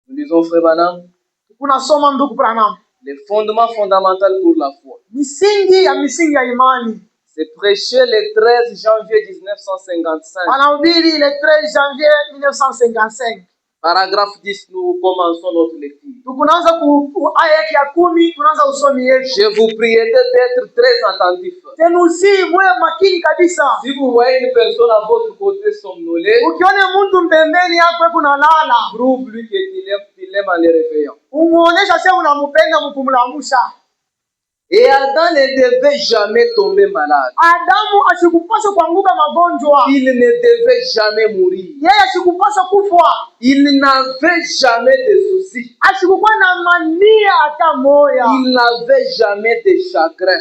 Nous lisons Frère Branham. Les fondements fondamentaux pour la foi. C'est prêché le 13 janvier 1955. Paragraphe 10, nous commençons notre lecture. Je vous prie d'être très attentif. Si vous voyez une personne à votre côté somnolée, prouve-lui qu'il aime en les réveillant. Et Adam ne devait jamais tomber malade. Il ne devait jamais mourir. Il n'avait jamais de soucis. Il n'avait jamais de chagrin.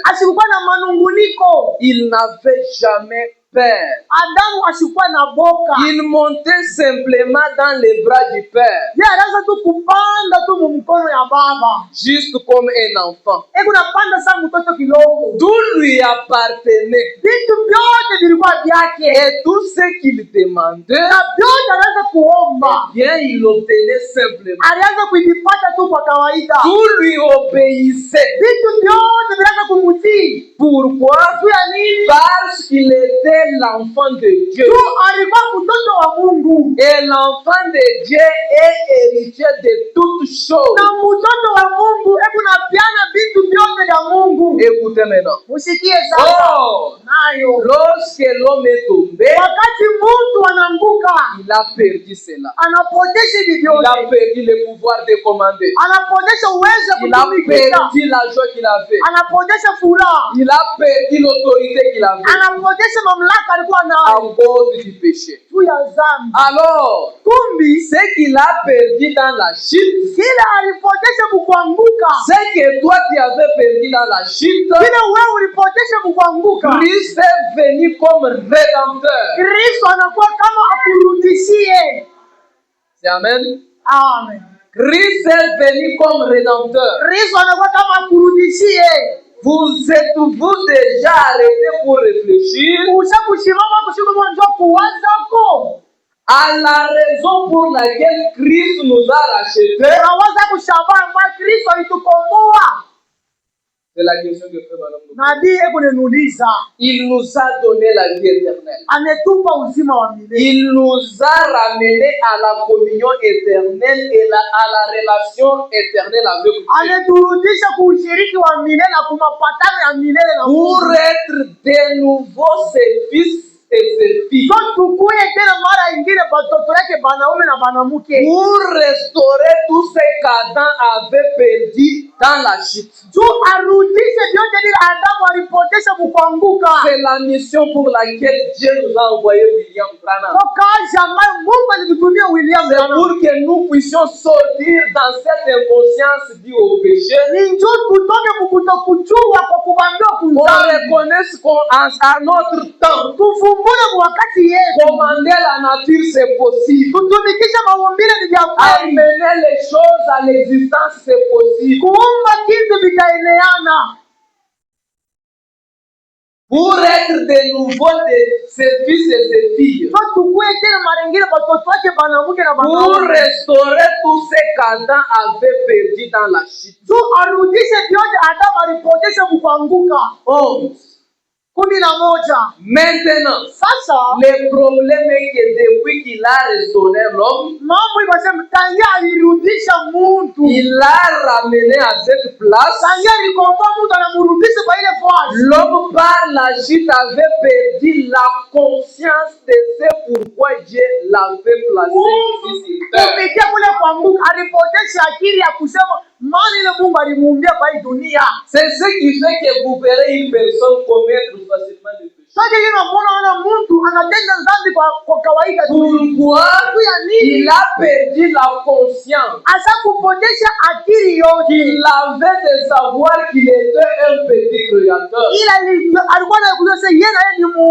Il n'avait jamais peur. Il montait simplement dans les bras du Père. Juste comme un enfant. Tout lui appartenait. Et tout ce qu'il demandait, bien il obtenait simplement. Tout lui obéissait. Pourquoi? Parce qu'il était l'enfant de Dieu. Et l'enfant de Dieu est héritier de toutes choses. Écoutez maintenant. Lorsque l'homme est tombé, il a perdu cela. Il a perdu le pouvoir de commander. Il a perdu la joie qu'il avait. Il a perdu l'autorité qu'il avait à cause du péché. Alors, ce qu'il a perdu dans la chute, ce que toi tu avais perdu dans la chute, Christ est venu comme rédempteur. C'est Amen. Amen. Christ est venu comme rédempteur. Vous êtes-vous déjà arrêté pour réfléchir à la raison pour laquelle Christ nous a rachetés? C'est la question que Frère Branham nous pose. Il nous a donné la vie éternelle. Il nous a ramenés à la communion éternelle et à la relation éternelle avec Dieu. Pour être de nouveau ses fils et ses filles. Pour restaurer tout ce qu'Adam avait perdu dans la chute. C'est la mission pour laquelle Dieu nous a envoyé William Branham. C'est pour que nous puissions sortir dans cette inconscience due au péché. On reconnaisse qu'à notre temps, commander la nature c'est possible. Amener les choses à l'existence c'est possible. Pour être de nouveau de ses fils et ses filles. Pour restaurer tout ce qu'Adam avait perdu dans la chute. 11. Maintenant, le problème est que depuis qu'il a restauré l'homme, il l'a ramené à cette place. L'homme par la chute avait perdu la conscience de ce pourquoi Dieu l'avait placé ici sur terre. C'est ce qui fait que vous verrez une personne commettre facilement des péchés. Pourquoi? Il a perdu la conscience. Il avait de savoir qu'il était un petit créateur.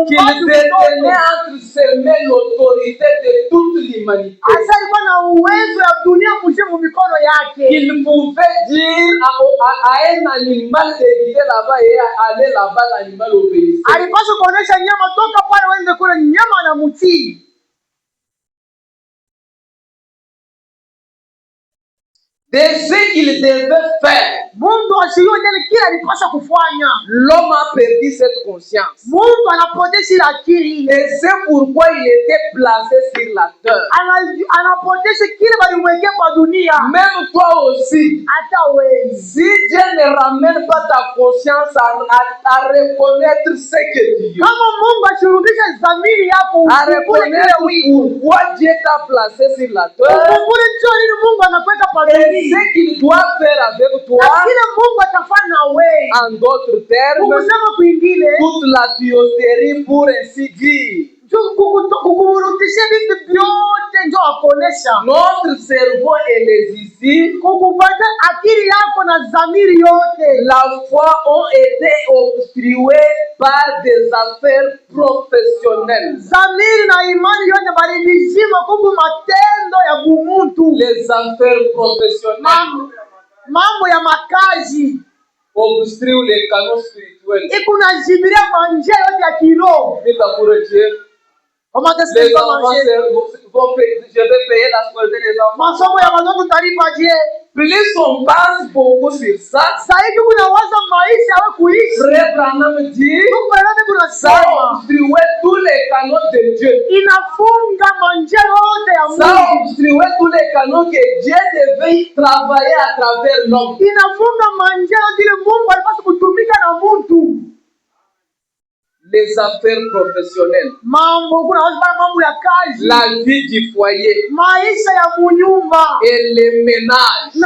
Qu'il détenait entre ses mains l'autorité de toute l'humanité. Il pouvait dire à un animal d'éviter là-bas et aller là-bas, l'animal obéissait. de ce qu'il devait faire. L'homme a perdu cette conscience. Et c'est pourquoi il était placé sur la terre. Même toi aussi, si Dieu ne ramène pas ta conscience à reconnaître ce que Dieu, à reconnaître pourquoi Dieu t'a placé sur la terre, et ce qu'il doit faire avec toi, en d'autres termes, toute la tuyauterie pour ainsi dire. Notre cerveau est ici. La foi ont été obstruées par des affaires professionnelles. Les affaires professionnelles obstruent les canaux spirituels. Les enfants, je vais payer la scolarité des enfants. Plus on passe beaucoup sur ça, Frère Branham dit, ça obstruait tous les canaux de Dieu. Ça obstruait tous les canaux que Dieu devait travailler à travers l'homme. Les affaires professionnelles, la vie du foyer et les ménages, ce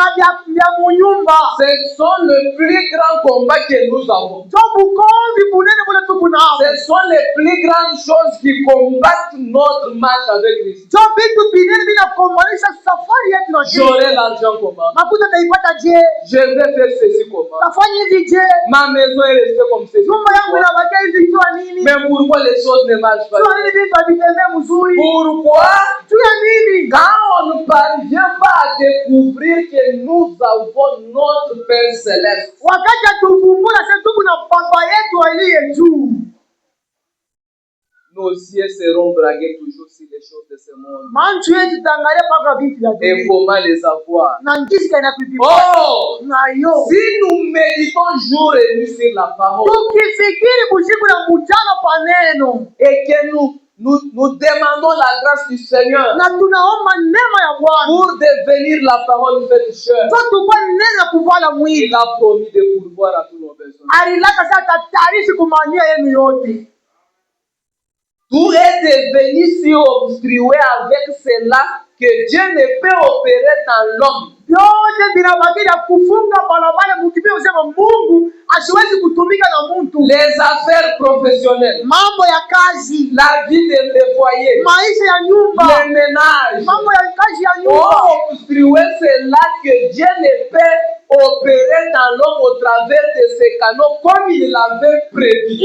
sont les plus grands combats que nous avons. Ce sont les plus grandes choses qui combattent notre marche avec Christ. J'aurai l'argent comment? Je vais faire ceci comment? Ma maison est restée comme ceci. Mais pourquoi les choses ne marchent pas? Pourquoi? Quand on ne parvient pas à découvrir que nous avons notre Père Céleste, nos yeux seront braqués toujours sur les choses de ce monde. Et comment les avoir? Oh! Si nous méditons jour et nuit sur la parole, et que nous demandons la grâce du Seigneur pour devenir la parole faite chair, il a promis de pourvoir à tous nos besoins. Tout est devenu si obstrué avec cela que Dieu ne peut opérer dans l'homme. Les affaires professionnelles, la vie des foyers, les ménages ont obstrué cela que Dieu ne peut opérer dans l'homme au travers de ces canaux comme il l'avait prévu.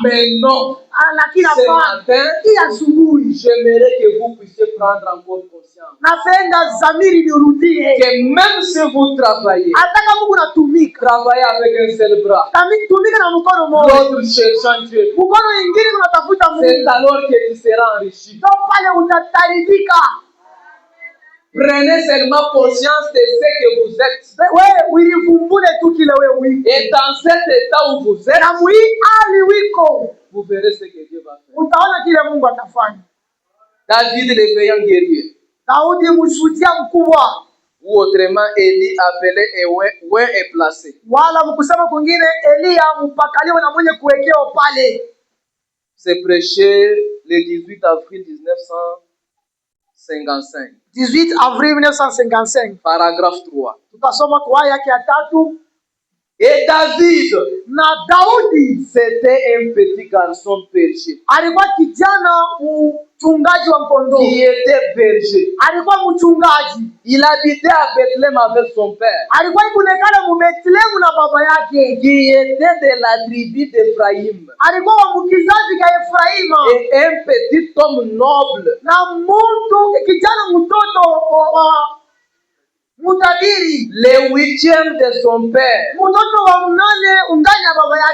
Mais non, ce matin, j'aimerais que vous puissiez prendre encore conscience que même si vous travaillez avec un seul bras, l'autre cherchant Dieu, c'est alors que tu seras enrichi. Prenez seulement conscience de ce que vous êtes. Et dans cet état où vous êtes, vous verrez ce que Dieu va faire. David, le veillant guerrier, ou autrement Élie appelé et où est placé. C'est prêché le 18 avril 1955. 18 avril 1955. Paragraphe 3. Et David, c'était un petit garçon berger. Qui était berger. Il habitait à Bethléem avec son père. Qui était de la tribu d'Ephraïm. Et un petit homme noble. Le 8e de son père.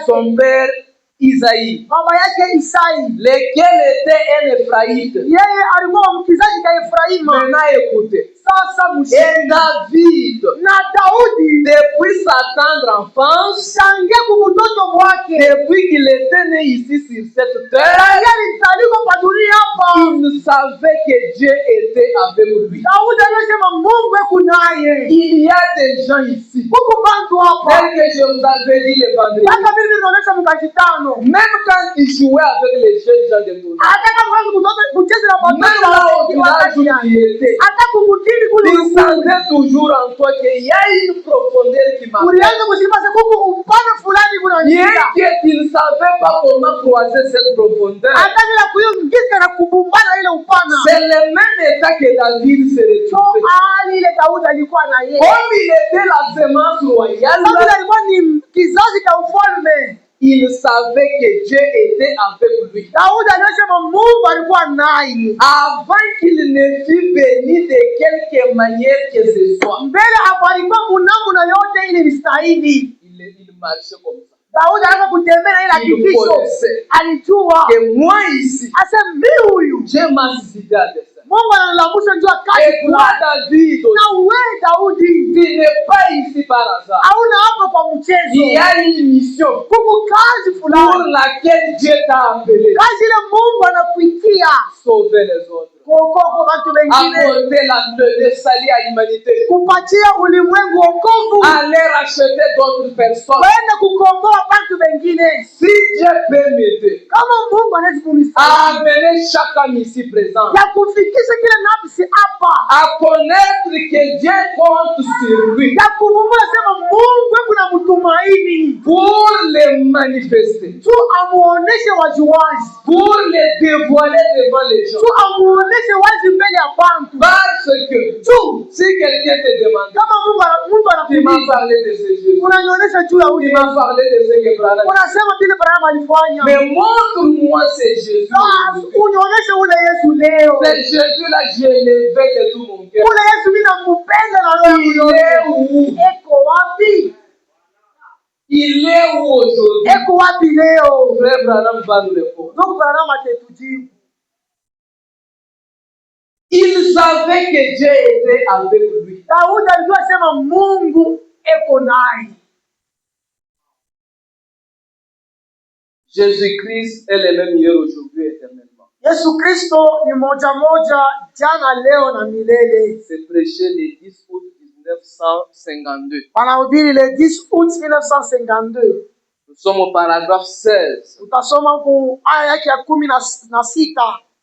Son père Isaïe, baba yake Isai, lequel était un Éphraïte. yeye alikuwa mkizazi cha Efraimu. Maintenant écoutez. Sasa Et David, na Daudi, depuis sa tendre enfance, tangia kubutoto wake, depuis qu'il était né ici sur cette terre, tangia alizaliwa kwa dunia hapa, il savait que Dieu était avec lui. Daudi alisema Mungu yuko naye. Il y a des gens ici, Kuko bantu hapa, tel que je vous avais dit le vendredi, hata mimi ninaonyesha mkashitano, même quand il jouait avec les jeunes gens de ton âge, hata kama kutoka kucheza na même batoto là au village où il était, hata kumutini kule il sentait toujours en toi qu'il y a une profondeur qui m'appelle. ulianza kusikia sasa kuko upana fulani kuna Bien njia, qu'il ne savait pas comment croiser cette profondeur, hata bila kuingiza na kubumbana ile upana. c'est le même état que David se So retrouvait. hali ile Daudi alikuwa na yeye, Comme il était la semence royale, Daudi alikuwa ni kizazi cha ufalme. il savait que Dieu était avec lui. Daudi alisema Mungu alikuwa naye Avant qu'il ne fût béni de quelque manière que ce soit, mbele, alikuwa munamuna yote ile ilistahili. il marchait comme ça. Daudi anaweza kutembea ile hakikisho, alijua Que moi ici, asema mimi huyu j'ai ma cité à dessein. Mungu analamusha njua kazi Et toi, fulani. David, Na wewe Daudi tu n'es pas ici par hasard. hauna hapa kwa mchezo, Il y a une mission kuko kazi pour fulani, laquelle Dieu t'a appelé. kazi ile Mungu anakuitia Sauver les autres. kuokoa watu wengine, Apporter le salut à l'humanité. kupatia ulimwengu wokovu, Aller racheter d'autres personnes. kwenda kukomboa watu wengine. Si Dieu peut m'aider Kama Mungu anaweza à kunisaidia amener chaque homme ici présent ya kufikisha kile nafsi hapa, à connaître que Dieu compte sur lui ya kuvumbua sema Mungu kuna mtumaini, pour le manifester, tu amuoneshe waziwazi, pour le dévoiler devant les gens. tu amuoneshe wazi mbele ya bantu. Parce que si quelqu'un te demande, Kama Mungu tu m'as anakuuliza, parlé de ce Jésus, unanionyesha juu ya tu huyu, m'as parlé de ce que Branham, unasema vile Branham alifanya. mais montre-moi ce Jésus. Sasa unionyeshe ule Yesu leo, Ce Jésus-là, je l'ai de tout mon cœur. ule Yesu mimi nampenda na roho yangu Il yote. est où? Eko wapi? Il est où aujourd'hui? Eko wapi leo? Frère Branham va nous répondre. Ndugu Branham atetujibu. Il savait que Dieu était avec lui. Daudi alijua sema Mungu eko naye. Jésus-Christ est le même hier, aujourd'hui et éternellement. Yesu Kristo ni moja moja jana leo na milele. C'est prêché le 10 août 1952. Panahubiri le 10 août 1952. Nous sommes au paragraphe 16. Utasoma ku aya yake ya 16.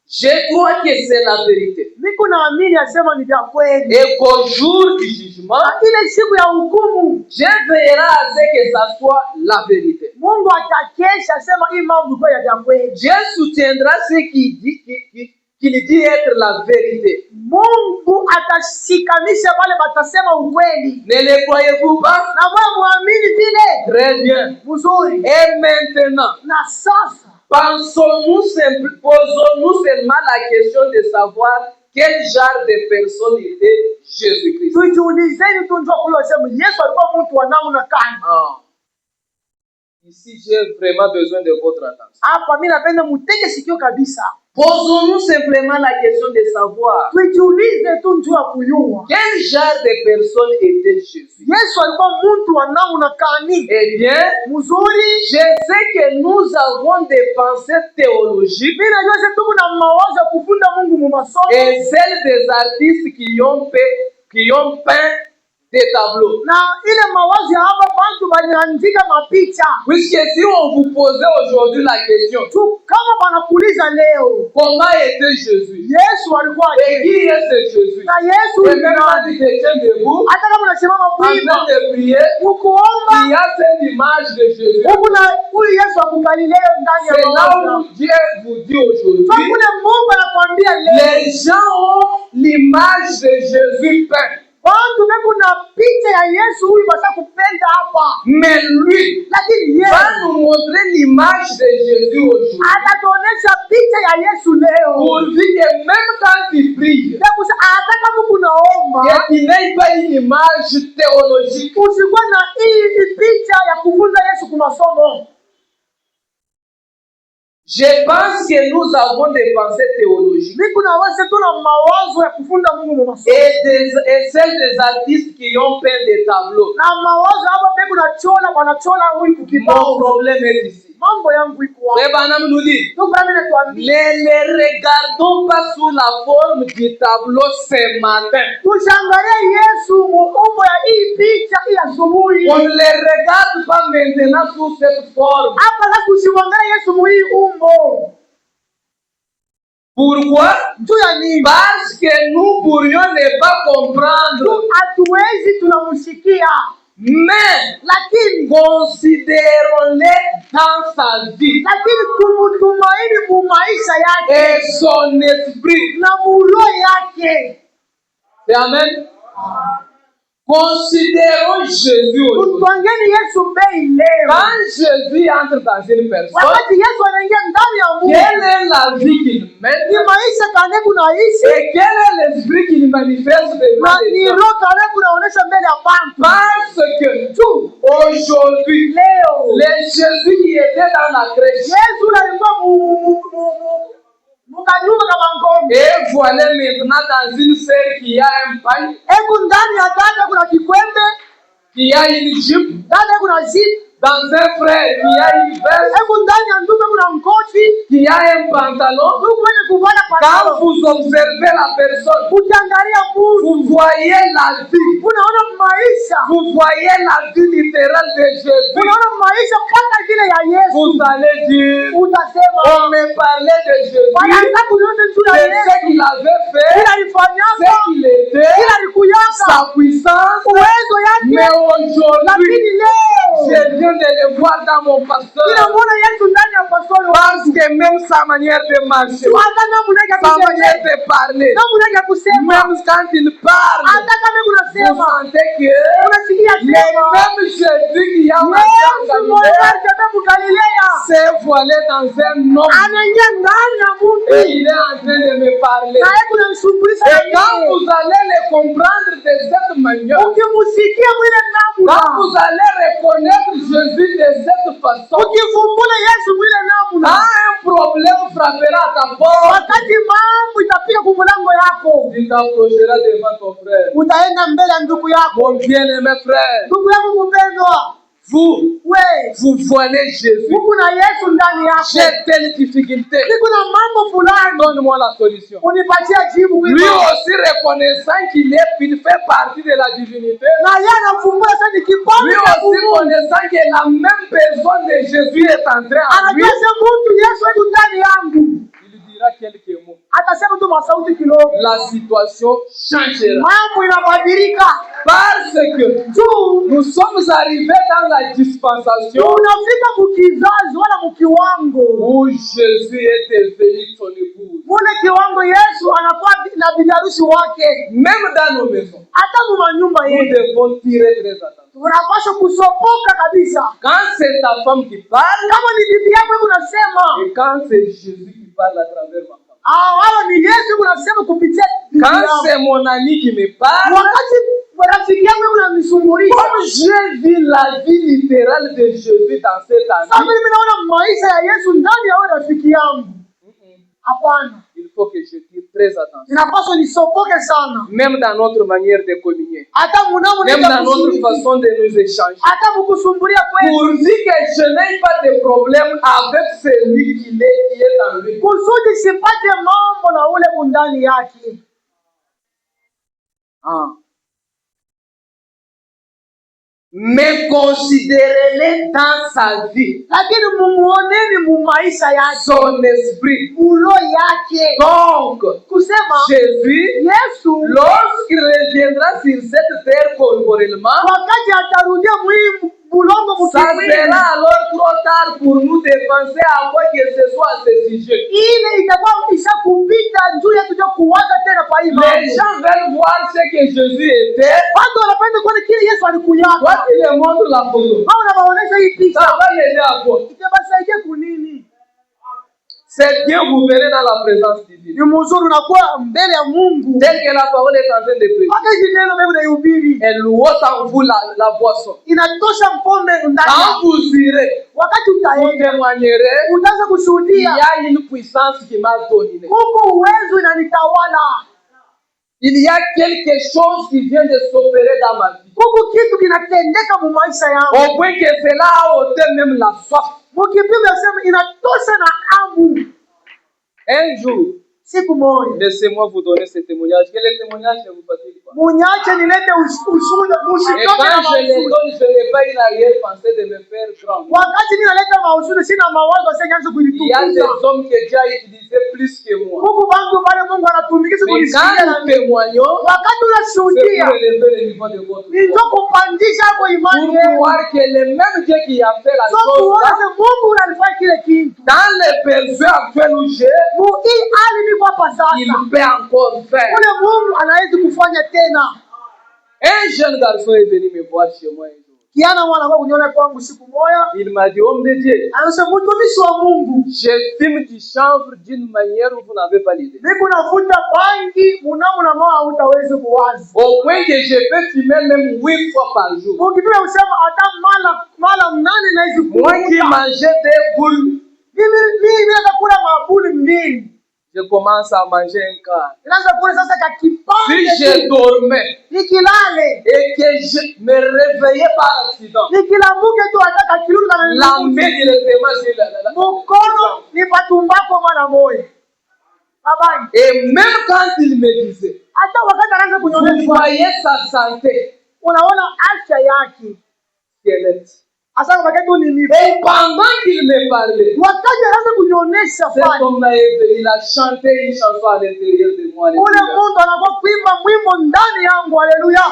Je crois que c'est la vérité. Niko naamini asema ni vya kweli. Et qu'au jour du jugement, Ile siku ya hukumu Dieu veillera à ce que ça soit la vérité. Mungu atakesha asema hii mambo kwa ya vya kweli. Dieu soutiendra ce qu'il dit être la vérité. Mungu atashikanisha wale batasema ukweli. Ne le croyez-vous pas? Na wewe muamini vile? Très bien. Mzuri. Et maintenant, Na sasa posons-nous seulement la question de savoir quel genre de personne était Jésus-Christ. tujiulizeni tu njoo kule sema Yesu alikuwa mtu wa namna gani? Ici, j'ai vraiment besoin de votre attention. Hapa mimi napenda mutege sikio kabisa. Posons-nous simplement la question de savoir Tujiulize tu njoo kuyua. quel genre de personne était Jésus. Yesu alikuwa mtu wa namna gani? Eh bien, Mzuri. je sais que nous avons des pensées théologiques Mimi najua sasa tuko na mawazo ya kufunda Mungu mu masomo. et celles des artistes qui ont peint des tableaux. Na ile mawazo hapa watu wanaandika mapicha. Puisque si on vous posait aujourd'hui la question, Tu kama wanakuuliza leo, comment était Jésus? Yesu alikuwa Et qui est ce Jésus? na Yesu Et même quand tu te tiens debout, hata kama unasimama en train kuimba, de prier, ukuomba, il y a cette image de Jésus. kuna huyu Yesu akukalileo ndani ya C'est là mawazo. où Dieu vous dit aujourd'hui, Sasa kule Mungu anakuambia leo, les gens ont l'image de Jésus peint. watu wako na picha ya Yesu huyu basa kupenda hapa. Mais lui Lakini va Yesu nous montrer l'image de Jésus aujourd'hui. atatuonesha picha ya Yesu leo. Pour dire que même quand il prie, Hata kama kunaomba, qu'il n'ait pas une image théologique. usikuwa na hii picha ya kufunza Yesu kwa masomo. Je pense que nous avons des pensées théologiques. Et celles des artistes qui ont peint des tableaux. Mon problème est ici. Branham nous dit, ne les regardons pas sous la forme du tableau ce matin. On ne les regarde pas maintenant sous cette forme. Pourquoi? Parce que nous pourrions ne pas comprendre. Mais considérons-les dans sa vie et son esprit. Amen. Considérons Jésus aujourd'hui. Quand Jésus entre dans une personne, quelle est la vie qu'il mène et quel est l'esprit qu'il manifeste devant les gens? Parce que aujourd'hui, les Jésus qui étaient dans la crèche, et voilà maintenant dans une serre qui a un pain, qui a une jupe, dans un frère qui a une veste, qui a un pantalon. Quand vous observez la personne, vous voyez la vie. Vous voyez la vie littérale de Jésus. Vous allez dire, on me parlait de Jésus, de ce qu'il avait fait, ce qu'il était, sa puissance. Mais aujourd'hui, je viens de le voir dans mon pasteur. Parce que même sa manière de marcher, sa manière de parler, même quand il parle, vous sentez que le même Jésus qui a marché en Galilée s'est voilé dans un homme et il est en train de me parler. Et quand vous allez le comprendre de cette manière, quand vous allez reconnaître Jésus de cette façon, quand un problème frappera à ta porte, il t'approchera devant ton frère. Mon bien-aimé frère, vous voyez Jésus. J'ai telle difficulté. Donne-moi la solution. Lui aussi reconnaissant qu'il fait partie de la divinité. Lui aussi connaissant que la même personne de Jésus est entrée en lui. Il dira quelques mots. La situation changera. Parce que nous sommes arrivés dans la dispensation où Jésus est devenu son épouse. Même dans nos maisons, nous devons tirer très attention. Quand c'est ta femme qui parle, et quand c'est Jésus qui parle à travers ma femme. Quand c'est mon ami qui me parle, comme j'ai vu la vie littérale de Jésus dans cette année, il faut que je tire très attention. Même dans notre manière de communier, même dans notre façon de nous échanger, pourvu que je n'ai pas de problème avec celui qui est en lui. Mais considérez-les dans sa vie, son esprit. Donc, Jésus, lorsqu'il reviendra sur cette terre corporellement, ça sera alors trop tard pour nous de penser à quoi que ce soit à ce sujet. Les gens veulent voir ce que Jésus était. Toi, tu les montres la photo. Ça va l'aider à quoi? C'est bien vous venez dans la présence divine. Ni mzuri unakuwa mbele ya Mungu. Dès que la parole est en train de prêcher, Wakati neno mbele unahubiri, elle ôte en vous la boisson. inatosha mpombe ndani. Quand vous irez, Wakati vous utaenda, témoignerez, utaanza il kushuhudia, y a une puissance qui m'a dominé. huko uwezo inanitawala. Il y a quelque chose qui vient de s'opérer dans ma vie. Huko kitu kinatendeka mu maisha yangu. Au point que cela a ôté même la soif. Mkipima sema inatosha na hamu. Un jour, Siku moja, laissez-moi vous donner ce témoignage. Quel est le témoignage que vous faites? munyache nilete ushuhuda, Et mushitoke quand na je les maushuhuda. donne, je n'ai pas une arrière-pensée de me faire grand. Wakati mimi naleta maushuhuda sina mawazo sasa nianze Il y a des kuitukuza. hommes que Dieu a utilisé plus que moi. Mungu wangu pale Mungu anatumikisha Mais kunisikia quand na nous mimi. témoignons, Wakati c'est unashuhudia, pour élever le niveau de votre foi. ndio kupandisha hapo Pour imani yenu. voir que le même Dieu qui a fait la So chose là, kuona Mungu unalifanya kile kitu. dans les besoins actuels où j'ai, Mu hii hali niko hapa il sasa. peut encore faire. Ule Mungu anaweza kufanya tena. Un jeune garçon est venu me voir chez moi un jour. Kiana mwana wangu kuniona kwangu siku moja, Il m'a dit, homme de Dieu, anasema mtumishi wa Mungu, je fume du chanvre d'une manière où vous n'avez pas l'idée. niko nafuta bangi munamuna moyo hutaweza kuwaza. Au point que je peux fumer même 8 fois par jour. Ukipima usema hata mala mnane na hizo Moi qui mangeais des boules, mimi nakula mabuli mbili. je commence à manger un quart. Inaanza kula sasa Si kakipande. je dormais Nikilale, et que je me réveillais par accident, nikilamuke tu hata kakiruka na la main directement sur la. mkono nipatumbako mara moja. Baba, Et même quand il me disait, hata wakati anaanza vous kunyonyesha, voyez sa santé, unaona afya yake. squelette. Hasa wakati ni mimi. Et pendant qu'il me parlait, Wakati anaanza kunyonyesha cet fani. homme-là, il a chanté une chanson à l'intérieur de moi. Ule Alléluia. Mungu anakuwa kuimba mwimbo ndani yangu, haleluya.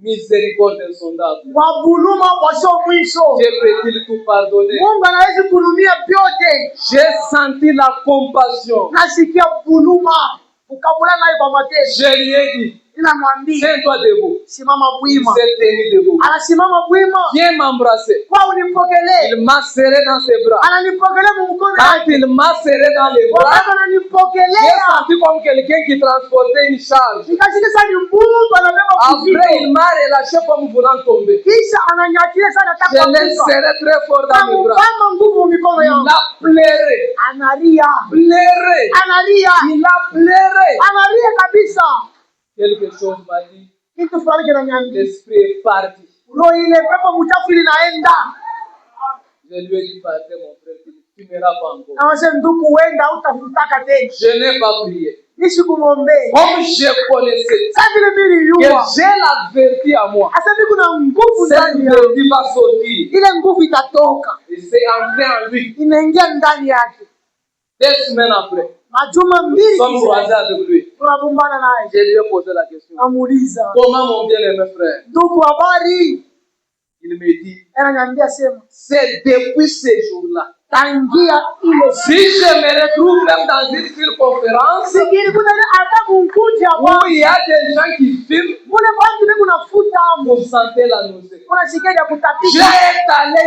Miséricorde insondable. Wa buluma wasio mwisho. Dieu peut-il tout pardonner? Mungu anaweza kulumia vyote. J'ai senti la compassion. Nasikia buluma. Ukabula naye kwa mateso. Je lui ai dit, Ninamwambia, tiens-toi debout. simama Il bwima. s'est tenu debout. Anasimama bwima. Viens m'embrasser. Kwa unipokelee. Il m'a serré dans ses bras. Ananipokelea mkono Quand wake. il m'a serré dans les bras, Wakati j'ai ananipokelea. senti comme quelqu'un qui transportait une charge. Nikasikia sasa ni Mungu anabeba Après, kuzito. il m'a relâché comme voulant tomber. Kisha ananyatia sana Je taka l'ai kufa. serré très fort dans mes bras. Anamupamba nguvu mikono Il yangu. a pleuré. Analia. Pleuré. Analia. Il a pleuré. Analia kabisa. Quelque chose m'a dit. Kitu fulani kinaniambia. L'esprit est parti. Roho ile pepo mchafu linaenda. Je lui ai dit, partez mon frère, tu ne tueras pas encore. Anasema ndugu, uenda utafutaka tena. Je n'ai pas prié. Nisikumwombee. Comme je connaissais Sasa vile mimi que niliyua. j'ai la vertu à moi, Asa mimi kuna nguvu cette ndani yangu. vertu va sortir. Ile nguvu itatoka. Et c'est entré en lui. Inaingia ndani yake. 2 semaines après, Majuma nous mbili sommes croisés kisha avec lui. tunabumbana naye. Je lui ai posé la question. Namuuliza, Comment mon bien-aimé frère? ndugu, habari? Il me dit, Ananiambia sema, c'est depuis ce jour-là. tangia ile Si je me retrouve même dans une circonférence sikiri kuna hata kunkuja où hapa. il y a des gens qui filment, Mule bantu ni kunafuta hapo. vous sentez la nausée. Unasikia ya Dieu kutapika. est allé,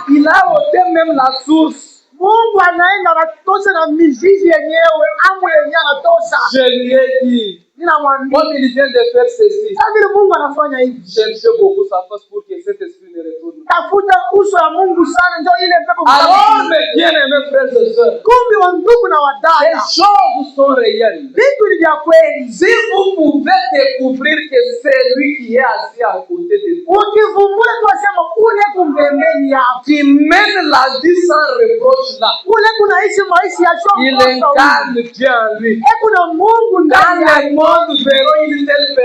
il a ôté même la source. Mungu anaenda anatosha na mizizi yenyewe, amu yenyewe anatosha. Je lui ai dit, Ninamwambia, comme il vient de faire ceci, sasa vile Mungu anafanya hivi. cherchez beaucoup sa face pour que cet esprit ne retourne pas. Tafuta uso ya Mungu sana ndio ile pepo. Alors, mes bien-aimés frères et sœurs, Kumbi wa ndugu na les wadada. choses sont réelles. Vitu ni vya kweli. Si vous pouvez découvrir que c'est lui qui est assis à côté de toi, Ukivumbura tu wasema ule kumbembeni yako. qui mène la vie sans reproche là, Ule kunaishi maisha ya shoko. il incarne Dieu en lui. Kuna Mungu Dans ndani le yake. monde verront une telle personne.